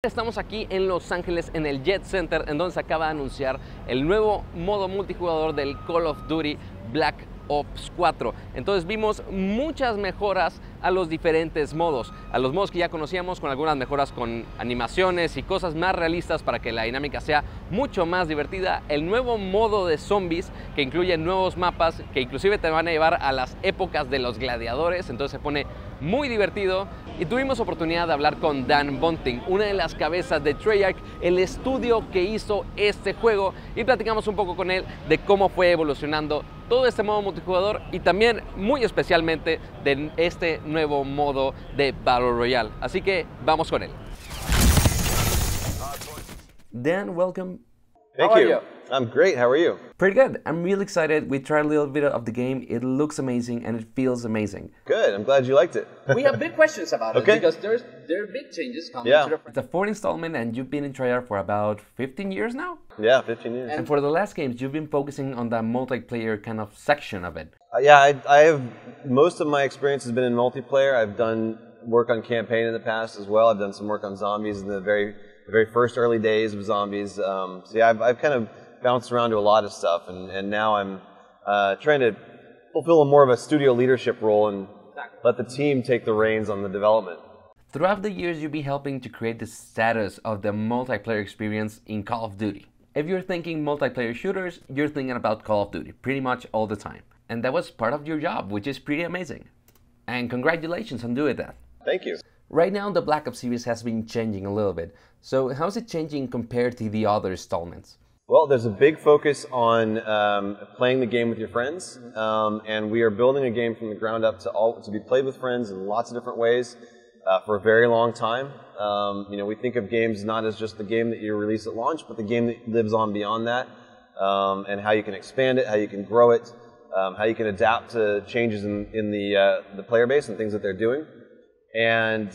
Estamos aquí en Los Ángeles en el Jet Center, en donde se acaba de anunciar el nuevo modo multijugador del Call of Duty Black Ops 4. Entonces vimos muchas mejoras a los diferentes modos, a los modos que ya conocíamos, con algunas mejoras con animaciones y cosas más realistas para que la dinámica sea mucho más divertida. El nuevo modo de zombies, que incluye nuevos mapas que inclusive te van a llevar a las épocas de los gladiadores, entonces se pone muy divertido. Y tuvimos oportunidad de hablar con Dan Bunting, una de las cabezas de Treyarch, el estudio que hizo este juego, y platicamos un poco con él de cómo fue evolucionando todo este modo multijugador y también muy especialmente de este nuevo modo de Battle Royale. Así que vamos con él. Dan, welcome. Thank you. I'm great. How are you? Pretty good. I'm really excited. We tried a little bit of the game. It looks amazing and it feels amazing. Good. I'm glad you liked it. We have big questions about it because there are big changes coming to the... It's a fourth installment and you've been in Treyarch for about 15 years now? Yeah, 15 years. And for the last games, you've been focusing on the multiplayer kind of section of it. Yeah, I have, most of my experience has been in multiplayer. I've done work on campaign in the past as well. I've done some work on zombies in the very first early days of zombies. So yeah, I've kind of bounced around to a lot of stuff, and now I'm trying to fulfill more of a studio leadership role and let the team take the reins on the development. Throughout the years, you've been helping to create the status of the multiplayer experience in Call of Duty. If you're thinking multiplayer shooters, you're thinking about Call of Duty pretty much all the time. And that was part of your job, which is pretty amazing. And congratulations on doing that. Thank you. Right now, the Black Ops series has been changing a little bit. So how's it changing compared to the other installments? Well, there's a big focus on playing the game with your friends, and we are building a game from the ground up to be played with friends in lots of different ways for a very long time. You know, we think of games not as just the game that you release at launch, but the game that lives on beyond that, and how you can expand it, how you can grow it, how you can adapt to changes in the player base and things that they're doing. And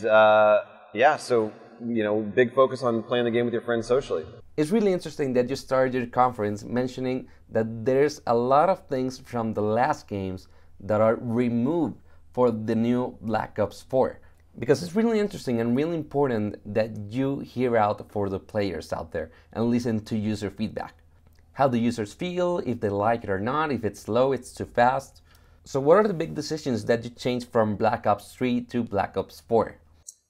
yeah, so you know, big focus on playing the game with your friends socially. It's really interesting that you started your conference mentioning that there's a lot of things from the last games that are removed for the new Black Ops 4. Because it's really interesting and really important that you hear out for the players out there and listen to user feedback. How the users feel, if they like it or not, if it's slow, it's too fast. So what are the big decisions that you changed from Black Ops 3 to Black Ops 4?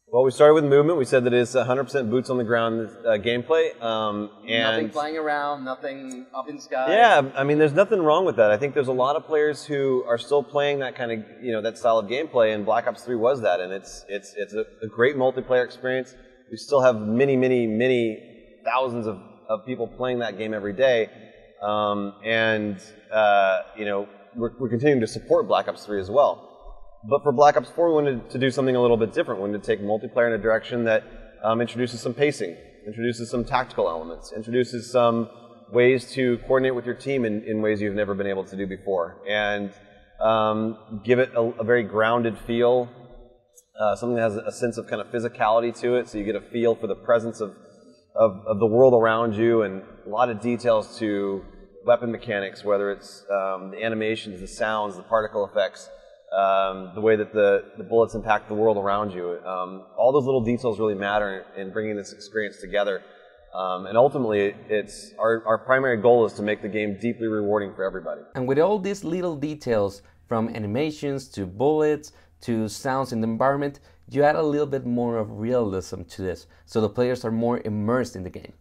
Well, we started with movement. We said that it's 100% boots on the ground gameplay. And nothing flying around, nothing up in the sky. Yeah, I mean, there's nothing wrong with that. I think there's a lot of players who are still playing that kind of, you know, that style of gameplay, and Black Ops 3 was that, and it's a great multiplayer experience. We still have many thousands of people playing that game every day, and you know, we're continuing to support Black Ops 3 as well. But for Black Ops 4, we wanted to do something a little bit different. We wanted to take multiplayer in a direction that introduces some pacing, introduces some tactical elements, introduces some ways to coordinate with your team in ways you've never been able to do before, and give it a very grounded feel, something that has a sense of kind of physicality to it, so you get a feel for the presence of the world around you, and a lot of details to weapon mechanics, whether it's the animations, the sounds, the particle effects, the way that the bullets impact the world around you. All those little details really matter in bringing this experience together. And ultimately, it's our primary goal is to make the game deeply rewarding for everybody. And with all these little details, from animations to bullets to sounds in the environment, you add a little bit more of realism to this, so the players are more immersed in the game.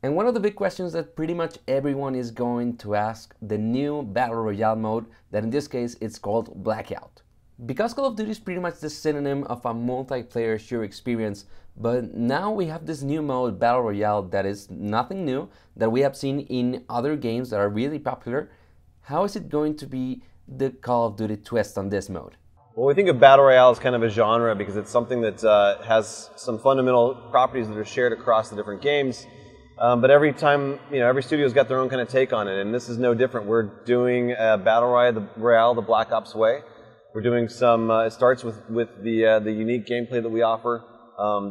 And one of the big questions that pretty much everyone is going to ask, the new Battle Royale mode, that in this case it's called Blackout. Because Call of Duty is pretty much the synonym of a multiplayer shooter experience, but now we have this new mode, Battle Royale, that is nothing new, that we have seen in other games that are really popular. How is it going to be the Call of Duty twist on this mode? Well, we think of Battle Royale as kind of a genre because it's something that has some fundamental properties that are shared across the different games. But every time, you know, every studio's got their own kind of take on it, and this is no different. We're doing Battle Royale the Black Ops way. We're doing some, it starts with the unique gameplay that we offer,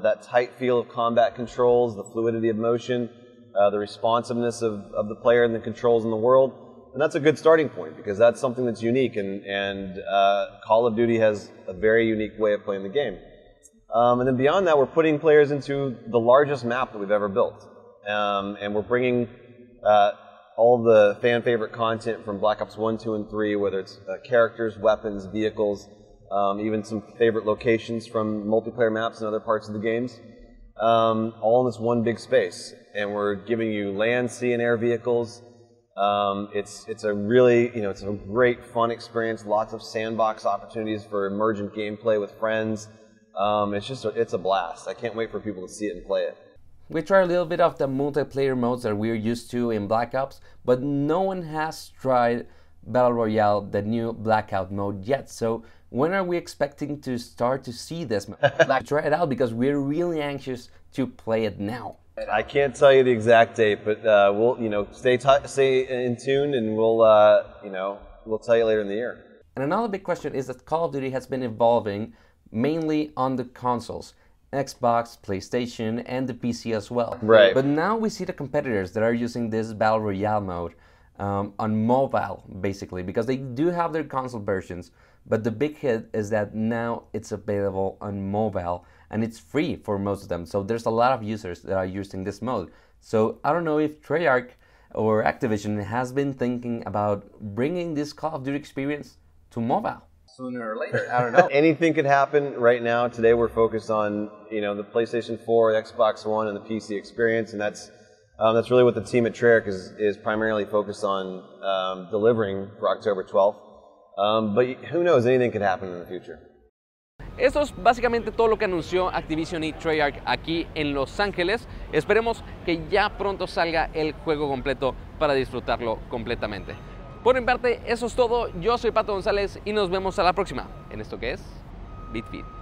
that tight feel of combat controls, the fluidity of motion, the responsiveness of the player and the controls in the world. And that's a good starting point because that's something that's unique, and Call of Duty has a very unique way of playing the game. And then beyond that, we're putting players into the largest map that we've ever built. And we're bringing all the fan favorite content from Black Ops 1, 2, and 3, whether it's characters, weapons, vehicles, even some favorite locations from multiplayer maps and other parts of the games, all in this one big space. And we're giving you land, sea, and air vehicles. It's a really, it's a great fun experience. Lots of sandbox opportunities for emergent gameplay with friends. It's a blast. I can't wait for people to see it and play it. We tried a little bit of the multiplayer modes that we're used to in Black Ops, but no one has tried Battle Royale, the new Blackout mode yet. So when are we expecting to start to see this? Try it out because we're really anxious to play it now. I can't tell you the exact date, but we'll, stay in tune, and we'll tell you later in the year. And another big question is that Call of Duty has been evolving mainly on the consoles, Xbox, PlayStation, and the PC as well. Right. But now we see the competitors that are using this Battle Royale mode on mobile, basically, because they do have their console versions, but the big hit is that now it's available on mobile, and it's free for most of them. So there's a lot of users that are using this mode. So I don't know if Treyarch or Activision has been thinking about bringing this Call of Duty experience to mobile. Sooner or later. I don't know. Anything could happen right now. Today we're focused on, the PlayStation 4, the Xbox One, and the PC experience, and that's really what the team at Treyarch is primarily focused on delivering for October 12th. But who knows, anything could happen in the future. Esto es básicamente todo lo que anunció Activision y Treyarch aquí en Los Ángeles. Esperemos que ya pronto salga el juego completo para disfrutarlo completamente. Por mi parte, eso es todo. Yo soy Pato González y nos vemos a la próxima en esto que es BitFeed.